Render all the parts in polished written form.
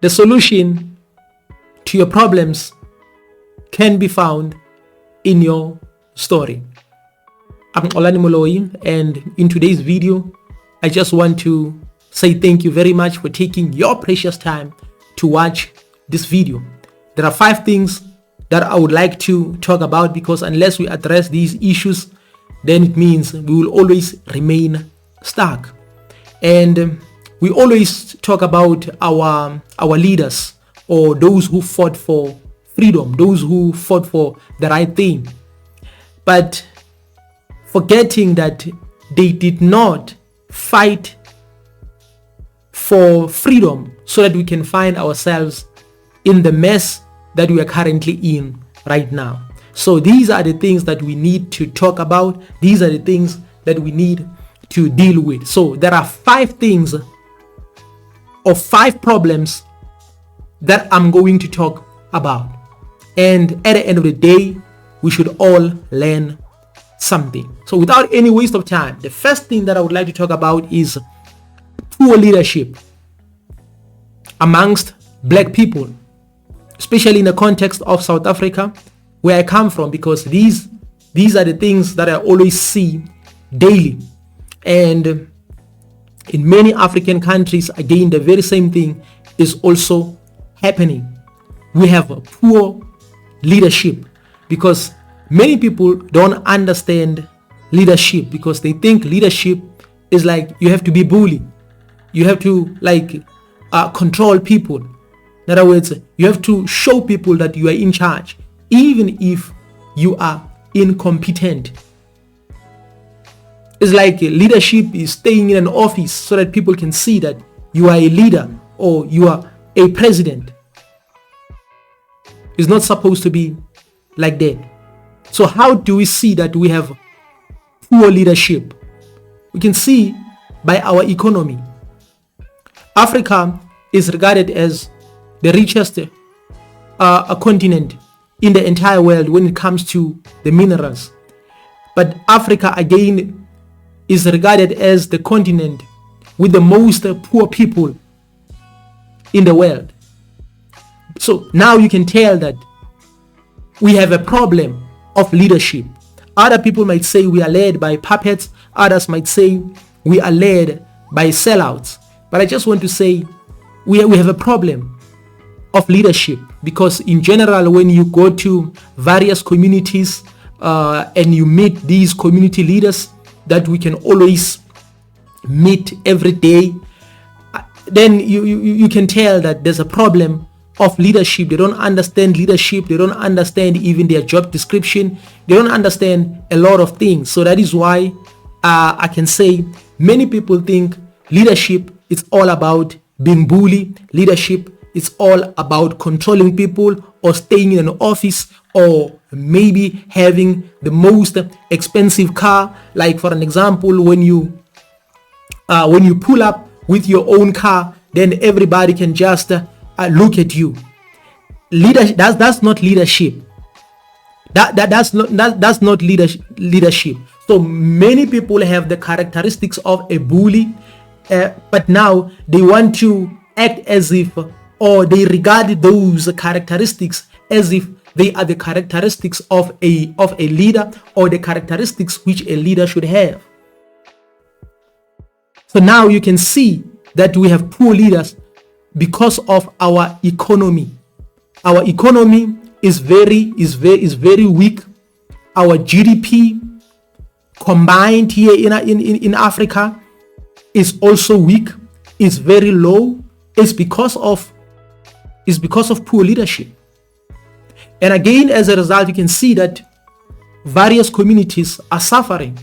The solution to your problems can be found in your story. I'm Xolani Moloi, and in today's video, I just want to say thank you very much for taking your precious time to watch this video. There are 5 things that I would like to talk about, because unless we address these issues, then it means we will always remain stuck. And we always talk about our leaders, or those who fought for freedom, those who fought for the right thing, but forgetting that they did not fight for freedom so that we can find ourselves in the mess that we are currently in right now. So these are the things that we need to talk about. These are the things that we need to deal with. So there are 5 things or 5 problems that I'm going to talk about. And at the end of the day, we should all learn something. So without any waste of time, the first thing that I would like to talk about is poor leadership amongst black people, especially in the context of South Africa, where I come from, because these are the things that I always see daily. And in many African countries, again, the very same thing is also happening. We have a poor leadership because many people don't understand leadership, because they think leadership is like you have to be bully. You have to control people. In other words, you have to show people that you are in charge, even if you are incompetent. It's like leadership is staying in an office so that people can see that you are a leader or you are a president. It's not supposed to be like that. So how do we see that we have poor leadership? We can see by our economy. Africa is regarded as the richest continent in the entire world when it comes to the minerals. But Africa again is regarded as the continent with the most poor people in the world. So now you can tell that we have a problem of leadership. Other people might say we are led by puppets. Others might say we are led by sellouts. But I just want to say we have a problem of leadership, because in general, when you go to various communities and you meet these community leaders that we can always meet every day, then you can tell that there's a problem of leadership. They don't understand leadership. They don't understand even their job description. They don't understand a lot of things. So that is why I can say many people think leadership is all about being bully. Leadership is all about controlling people or staying in an office or maybe having the most expensive car. Like for an example, when you pull up with your own car, then everybody can just look at you. That's not leadership. That's not leadership. So many people have the characteristics of a bully, but now they want to act as if, or they regard those characteristics as if they are the characteristics of a leader, or the characteristics which a leader should have. So now you can see that we have poor leaders because of our economy. Our economy is very weak. Our GDP combined here in Africa is also weak. It's very low. It's because of poor leadership. And again, as a result, you can see that various communities are suffering,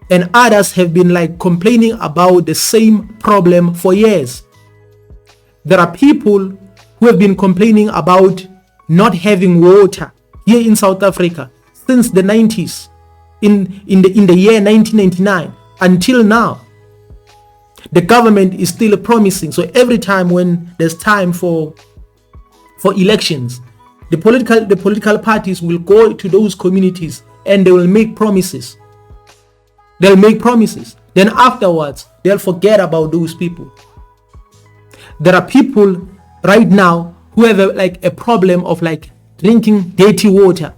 and others have been complaining about the same problem for years. There are people who have been complaining about not having water here in South Africa since the 90s, in the year 1999 until now. The government is still promising. So every time when there's time for elections, the political parties will go to those communities and they will make promises. They'll make promises. Then afterwards, they'll forget about those people. There are people right now who have a problem of like drinking dirty water.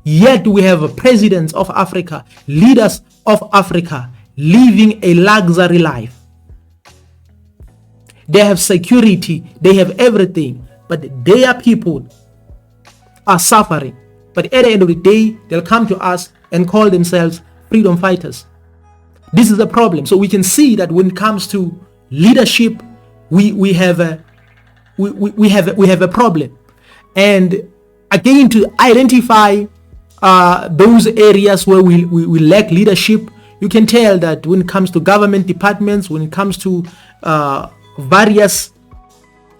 Yet we have presidents of Africa, leaders of Africa living a luxury life. They have security, they have everything, but their people are suffering. But at the end of the day, they'll come to us and call themselves freedom fighters. This is the problem. So we can see that when it comes to leadership, we have a problem. And again, to identify those areas where we lack leadership, you can tell that when it comes to government departments, when it comes to various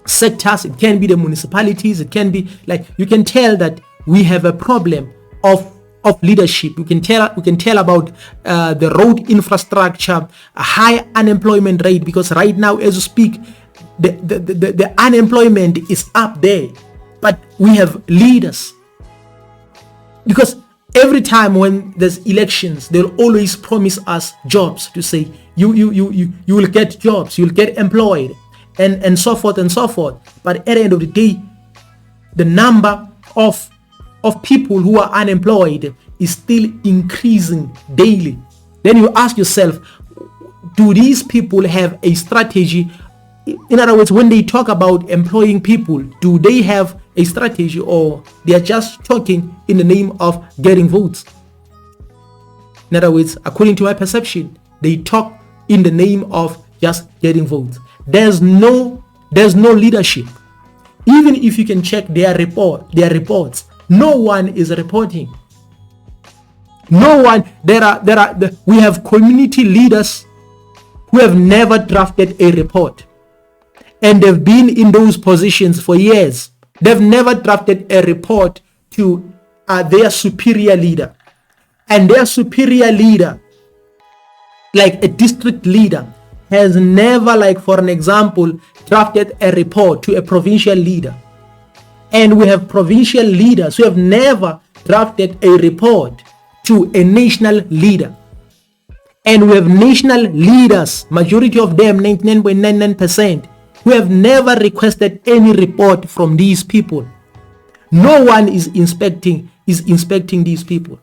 sectors, it can be the municipalities, it can be like, you can tell that we have a problem of leadership. We can tell about the road infrastructure, a high unemployment rate, because right now as you speak, the unemployment is up there, but we have leaders. Because every time when there's elections, they'll always promise us jobs, to say you will get jobs, you'll get employed, and so forth and so forth. But at the end of the day, the number of people who are unemployed is still increasing daily. Then you ask yourself, do these people have a strategy? In other words, when they talk about employing people, do they have a strategy, or they are just talking in the name of getting votes? In other words, according to my perception, they talk in the name of just getting votes. There's no leadership. Even if you can check their reports, no one is reporting. No one. We have community leaders who have never drafted a report, and they've been in those positions for years. They've never drafted a report to their superior leader, and their superior leader, like a district leader, has never, like for an example, drafted a report to a provincial leader. And we have provincial leaders who have never drafted a report to a national leader. And we have national leaders, majority of them, 99.99%, who have never requested any report from these people. No one is inspecting these people.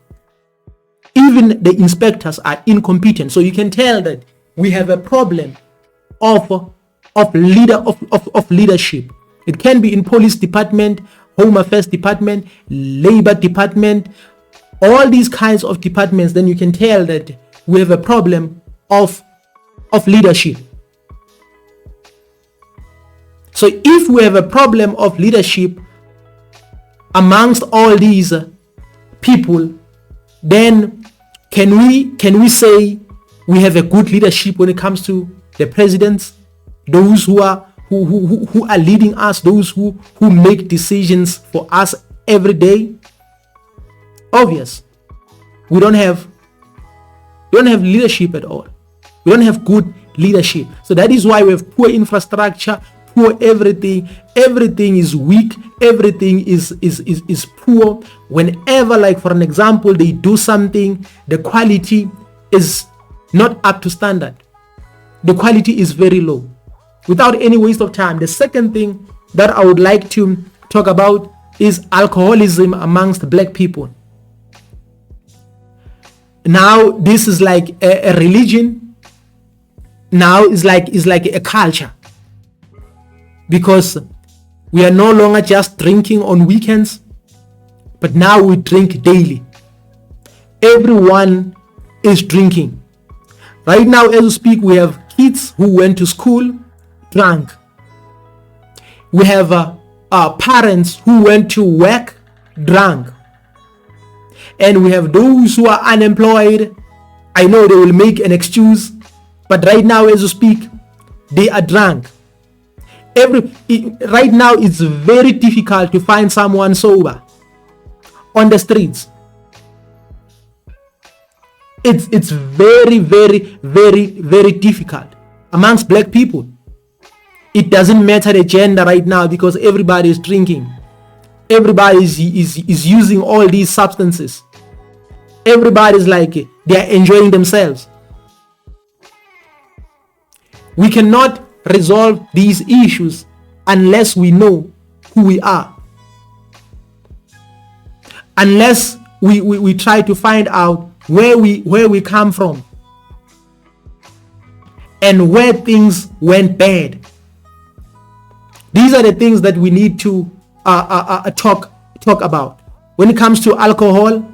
Even the inspectors are incompetent. So you can tell that we have a problem of leadership. It can be in police department, home affairs department, labor department, all these kinds of departments. Then you can tell that we have a problem of leadership. So if we have a problem of leadership amongst all these people, then can we say we have a good leadership when it comes to the presidents, those who are leading us, those who make decisions for us every day? Obvious. We don't have leadership at all. We don't have good leadership. So that is why we have poor infrastructure, poor everything. Everything is weak. Everything is poor. Whenever, like for an example, they do something, the quality is not up to standard. The quality is very low. Without any waste of time, the second thing that I would like to talk about is alcoholism amongst black people. Now this is like a religion. Now it's like a culture, because we are no longer just drinking on weekends, but now we drink daily. Everyone is drinking. Right now as we speak, we have kids who went to school drunk. We have parents who went to work drunk. And we have those who are unemployed. I know they will make an excuse, but right now as we speak, they are drunk. Right now it's very difficult to find someone sober on the streets. It's very, very, very, very difficult amongst black people. It doesn't matter the gender right now, because everybody is drinking. Everybody is using all these substances. Everybody's like, they are enjoying themselves. We cannot resolve these issues unless we know who we are. Unless we try to find out where we come from and where things went bad. These are the things that we need to talk about. When it comes to alcohol,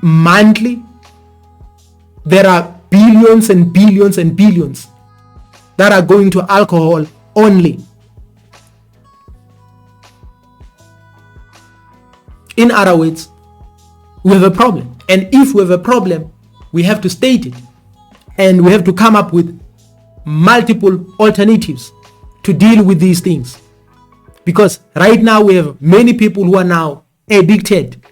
monthly, there are billions and billions and billions that are going to alcohol only. In other words, we have a problem. And if we have a problem, we have to state it. And we have to come up with multiple alternatives to deal with these things. Because right now we have many people who are now addicted.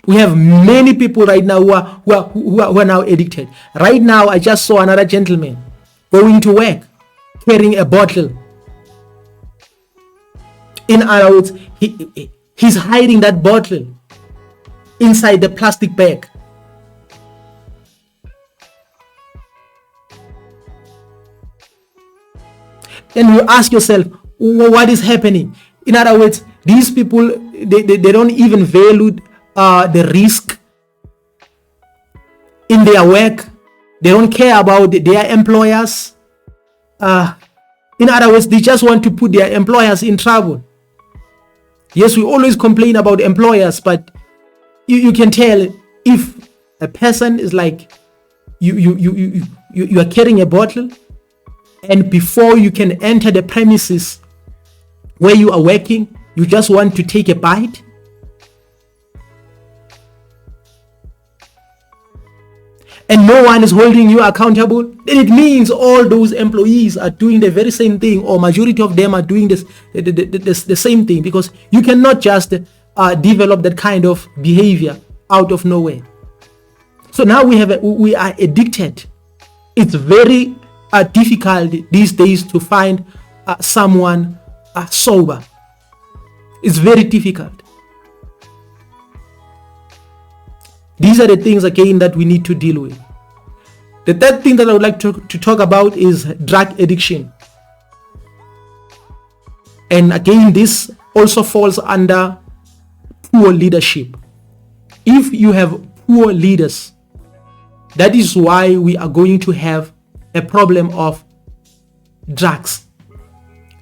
We have many people right now who are now addicted. Right now, I just saw another gentleman going to work carrying a bottle. In other words, he's hiding that bottle inside the plastic bag. Then you ask yourself, what is happening? In other words, these people, they don't even value the risk in their work. They don't care about their employers. In other words, they just want to put their employers in trouble. Yes, we always complain about employers, but you can tell if a person is like you are carrying a bottle, and before you can enter the premises where you are working, you just want to take a bite. And no one is holding you accountable, then it means all those employees are doing the very same thing, or majority of them are doing the same thing, because you cannot just develop that kind of behavior out of nowhere. So now we are addicted. It's very difficult these days to find someone sober. It's very difficult. These are the things again that we need to deal with. The third thing that I would like to talk about is drug addiction. And again, this also falls under poor leadership. If you have poor leaders, that is why we are going to have a problem of drugs.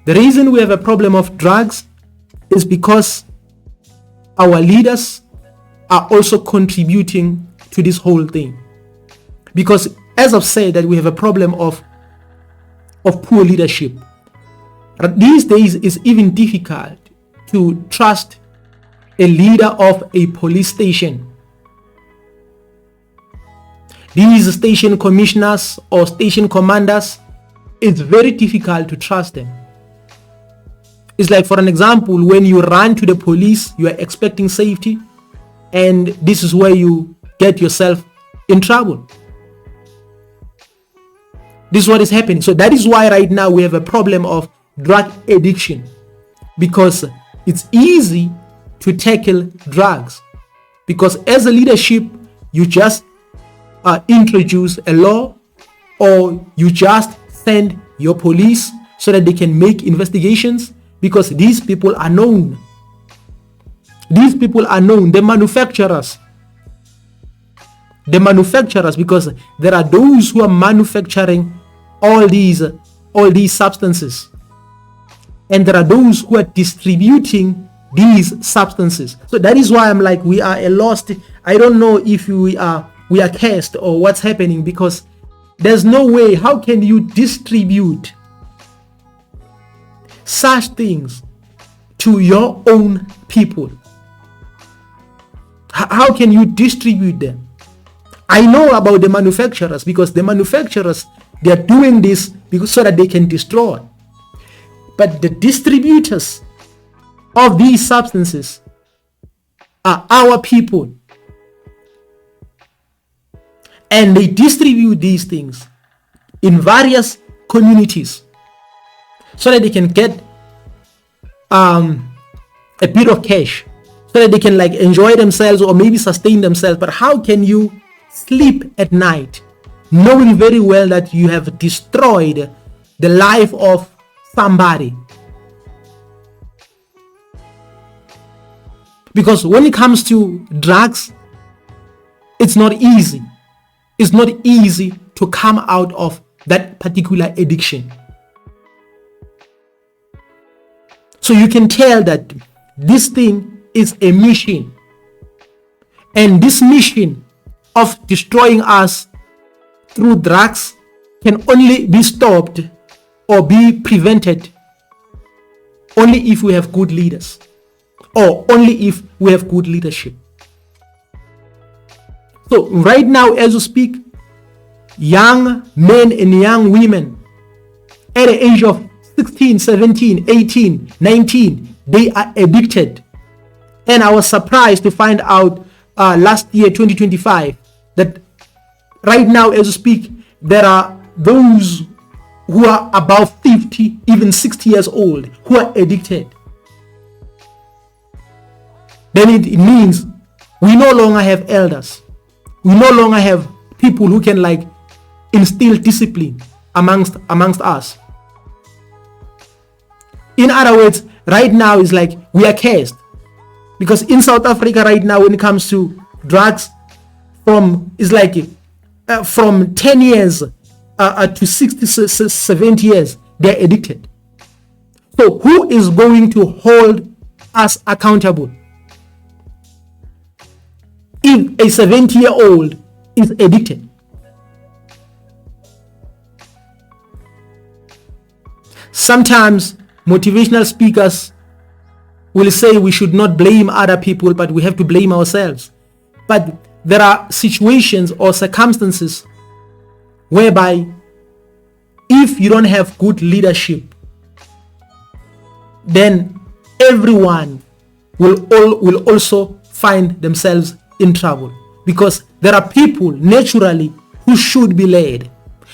The reason we have a problem of drugs is because our leaders are also contributing to this whole thing. Because as I've said, that we have a problem of poor leadership. These days it's even difficult to trust a leader of a police station. These station commissioners or station commanders, it's very difficult to trust them. It's like, for an example, when you run to the police, you are expecting safety, and this is where you get yourself in trouble. This is what is happening. So that is why right now we have a problem of drug addiction, because it's easy to tackle drugs, because as a leadership you just introduce a law, or you just send your police so that they can make investigations, because these people are known. These people are known, the manufacturers, because there are those who are manufacturing all these substances, and there are those who are distributing these substances. So that is why I'm like, we are lost. I don't know if we are cursed or what's happening, because there's no way. How can you distribute such things to your own people? How can you distribute them? I know about the manufacturers, because the manufacturers, they are doing this because so that they can destroy. But the distributors of these substances are our people, and they distribute these things in various communities so that they can get a bit of cash, so that they can like enjoy themselves or maybe sustain themselves. But how can you sleep at night knowing very well that you have destroyed the life of somebody. Because when it comes to drugs, it's not easy. It's not easy to come out of that particular addiction. So you can tell that this thing is a mission. And this mission of destroying us through drugs can only be stopped or be prevented only if we have good leaders, or only if we have good leadership. So right now, as we speak, young men and young women at the age of 16, 17, 18, 19, they are addicted. And I was surprised to find out last year, 2025, that right now, as we speak, there are those who are about 50, even 60 years old, who are addicted. Then it means we no longer have elders. We no longer have people who can instill discipline amongst us. In other words, right now is we are cursed. Because in South Africa right now, when it comes to drugs, from 10 years to 60, 70 years, they're addicted. So who is going to hold us accountable? If a 70-year-old is addicted. Sometimes motivational speakers will say we should not blame other people, but we have to blame ourselves. But there are situations or circumstances whereby if you don't have good leadership, then everyone will also find themselves in trouble, because there are people naturally who should be led.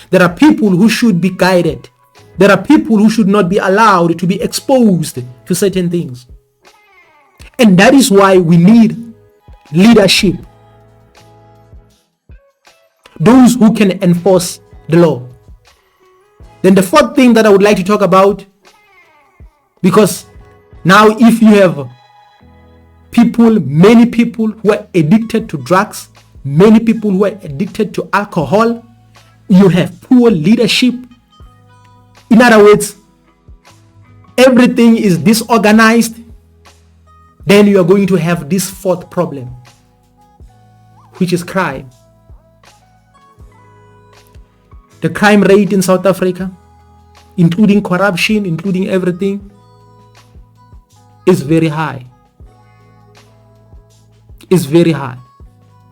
There are people who should be guided. There are people who should not be allowed to be exposed to certain things. And that is why we need leadership. Those who can enforce the law. Then the fourth thing that I would like to talk about, because now if you have many people who are addicted to drugs, many people who are addicted to alcohol, you have poor leadership. In other words, everything is disorganized. Then you are going to have this fourth problem, which is crime. The crime rate in South Africa, including corruption, including everything, is very high. It's very high.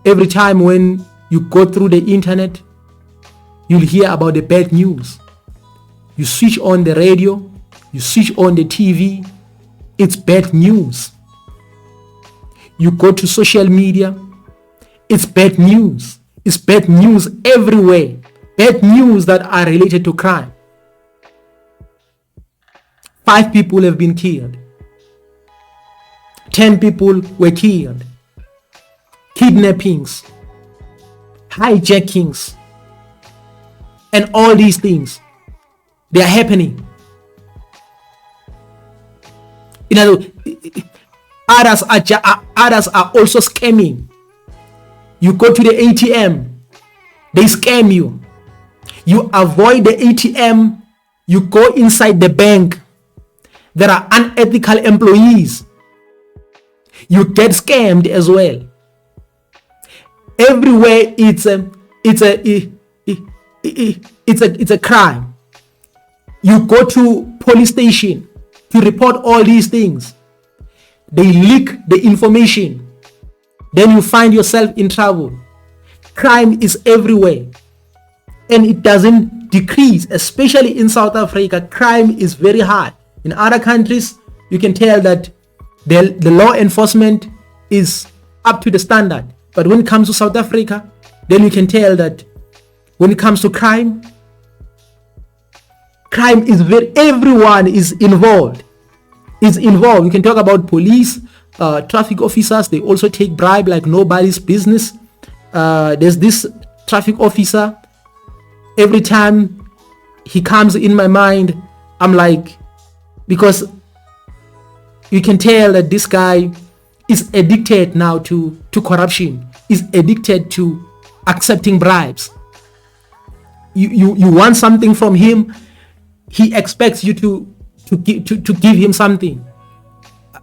Every time when you go through the internet, you'll hear about the bad news. You switch on the radio, you switch on the TV, it's bad news. You go to social media, it's bad news. It's bad news everywhere. Bad news that are related to crime. 5 people have been killed. 10 people were killed. Kidnappings, hijackings, and all these things, they are happening. In other words, others are also scamming. You go to the ATM, they scam you. You avoid the ATM, you go inside the bank. There are unethical employees. You get scammed as well. Everywhere it's a crime. You go to police station to report all these things. They leak the information. Then you find yourself in trouble. Crime is everywhere. And it doesn't decrease, especially in South Africa. Crime is very high. In other countries, you can tell that the law enforcement is up to the standard. But when it comes to South Africa, then you can tell that when it comes to crime is everyone is involved. You can talk about police, traffic officers. They also take bribe like nobody's business. there's this traffic officer. Every time he comes in my mind, I'm like, because you can tell that this guy is addicted now to corruption, is addicted to accepting bribes. You want something from him, he expects you to give him something.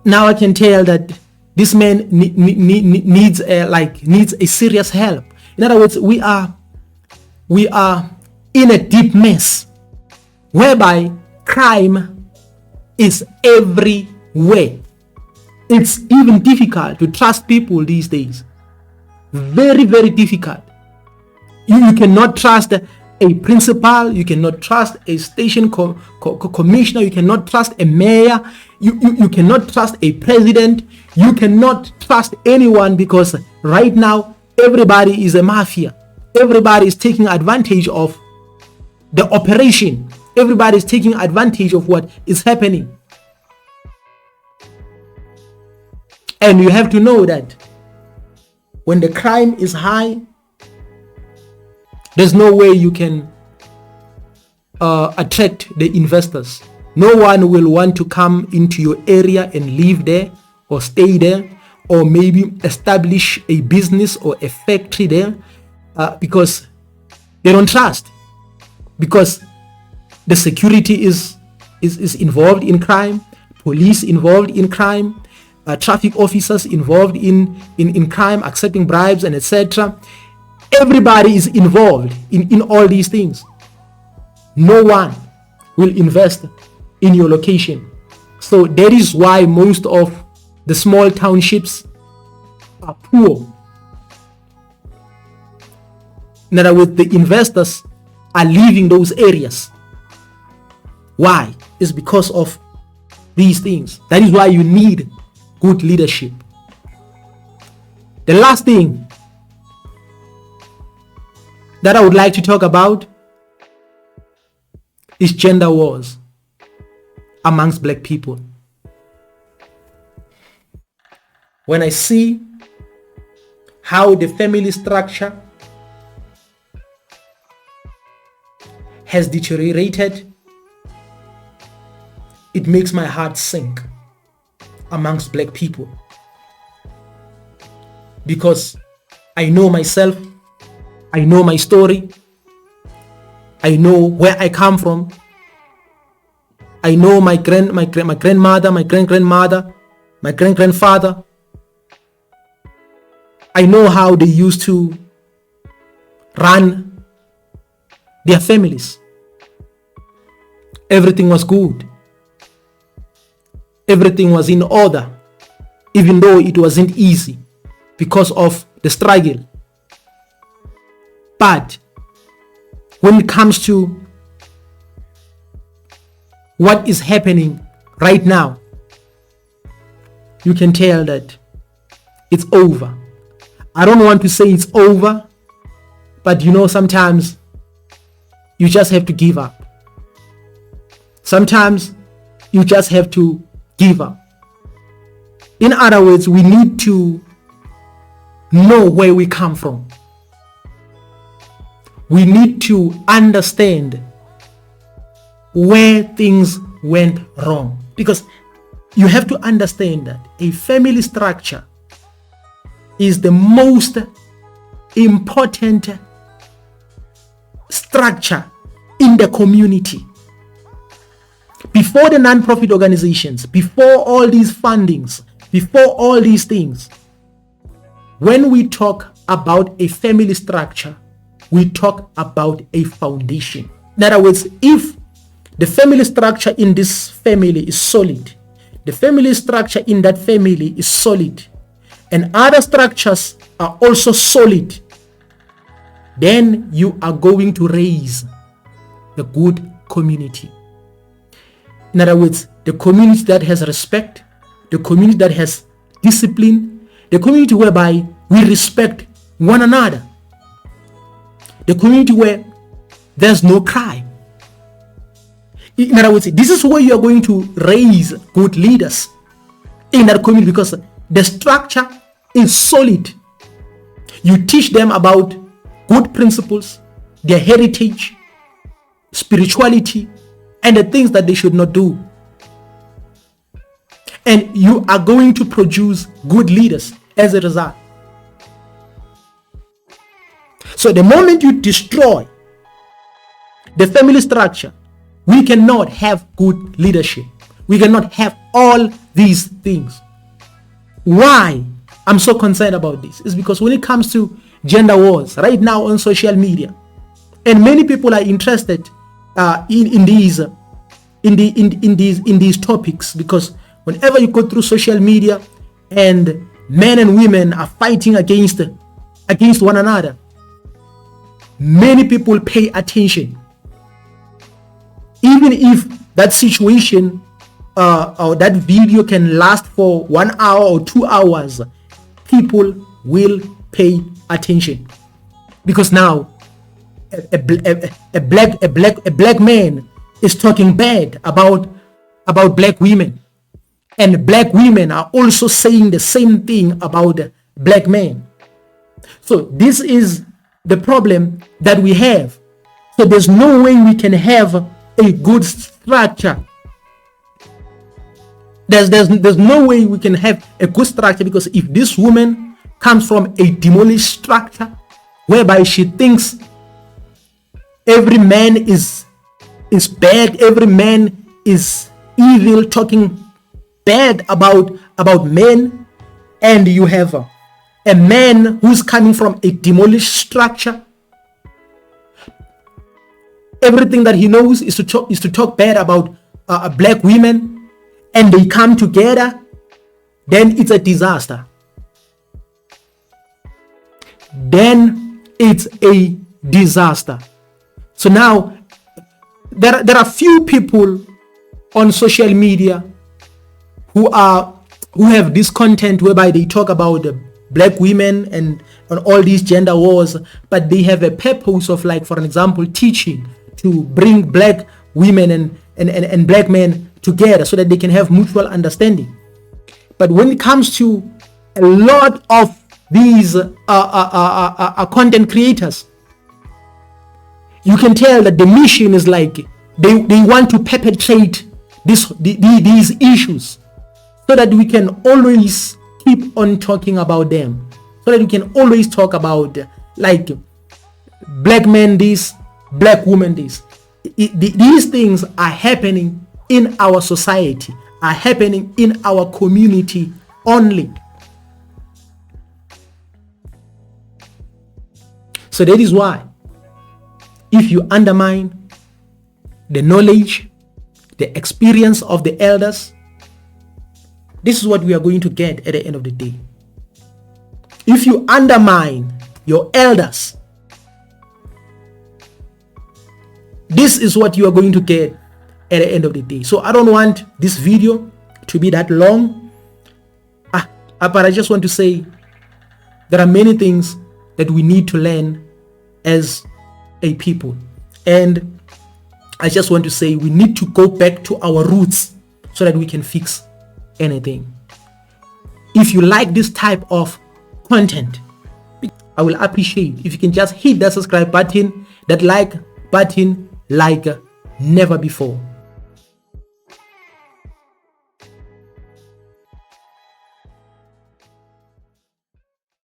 Now I can tell that this man needs a serious help. In other words, we are in a deep mess whereby crime is everywhere. It's even difficult to trust people these days. Very, very difficult. You cannot trust a principal, you cannot trust a station commissioner, you cannot trust a mayor, you cannot trust a president, you cannot trust anyone, because right now everybody is a mafia. Everybody is taking advantage of the operation. Everybody is taking advantage of what is happening. And you have to know that when the crime is high, there's no way you can attract the investors. No one will want to come into your area and live there or stay there, or maybe establish a business or a factory there, because they don't trust, because the security is involved in crime, police involved in crime, traffic officers involved in crime, accepting bribes and etc. Everybody is involved in all these things. No one will invest in your location. So that is why most of the small townships are poor. In other words, the investors are leaving those areas. Why? It's because of these things. That is why you need good leadership. The last thing that I would like to talk about is gender wars amongst black people. When I see how the family structure has deteriorated, it makes my heart sink amongst black people, because I know myself, I know my story, I know where I come from, I know my grandmother, my great-grandmother, my great-grandfather. I know how they used to run their families. Everything was good. Everything was in order, even though it wasn't easy because of the struggle. But when it comes to what is happening right now, you can tell that it's over. I don't want to say it's over, but sometimes you just have to give up. Sometimes you just have to give up. In other words, we need to know where we come from. We need to understand where things went wrong, because you have to understand that a family structure is the most important structure in the community. Before the non-profit organizations, before all these fundings, before all these things, when we talk about a family structure, we talk about a foundation. In other words, if the family structure in this family is solid, the family structure in that family is solid, and other structures are also solid, then you are going to raise a good community. In other words, the community that has respect, the community that has discipline, the community whereby we respect one another, the community where there's no crime. In other words, this is where you are going to raise good leaders in that community, because the structure is solid. You teach them about good principles, their heritage, spirituality, and the things that they should not do. And you are going to produce good leaders as a result. So the moment you destroy the family structure, we cannot have good leadership. We cannot have all these things. Why I'm so concerned about this is because when it comes to gender wars right now on social media, and many people are interested in these topics, because whenever you go through social media and men and women are fighting against one another, many people pay attention. Even if that situation or that video can last for 1 hour or 2 hours, people will pay attention, because now a black man is talking bad about black women, and black women are also saying the same thing about black men. So this is the problem that we have. So there's no way we can have a good structure. There's no way we can have a good structure, because if this woman comes from a demolished structure whereby she thinks every man is bad, every man is evil, talking bad about men, and you have a man who's coming from a demolished structure, everything that he knows is to talk bad about black women, and they come together, then it's a disaster. Then it's a disaster. So now there are few people on social media who have this content whereby they talk about the black women and on all these gender wars, but they have a purpose of, like, for an example, teaching to bring black women and black men together so that they can have mutual understanding. But when it comes to a lot of these content creators, you can tell that the mission is like they want to perpetrate these issues so that we can always keep on talking about them, so that we can always talk about, like, black men this, black woman this. These things are happening in our society, are happening in our community only. So that is why, if you undermine the knowledge, the experience of the elders, this is what we are going to get at the end of the day. If you undermine your elders, this is what you are going to get at the end of the day. So I don't want this video to be that long, but I just want to say there are many things that we need to learn as a people, and I just want to say we need to go back to our roots so that we can fix anything. If you like this type of content, I will appreciate if you can just hit that subscribe button, that like button, like never before.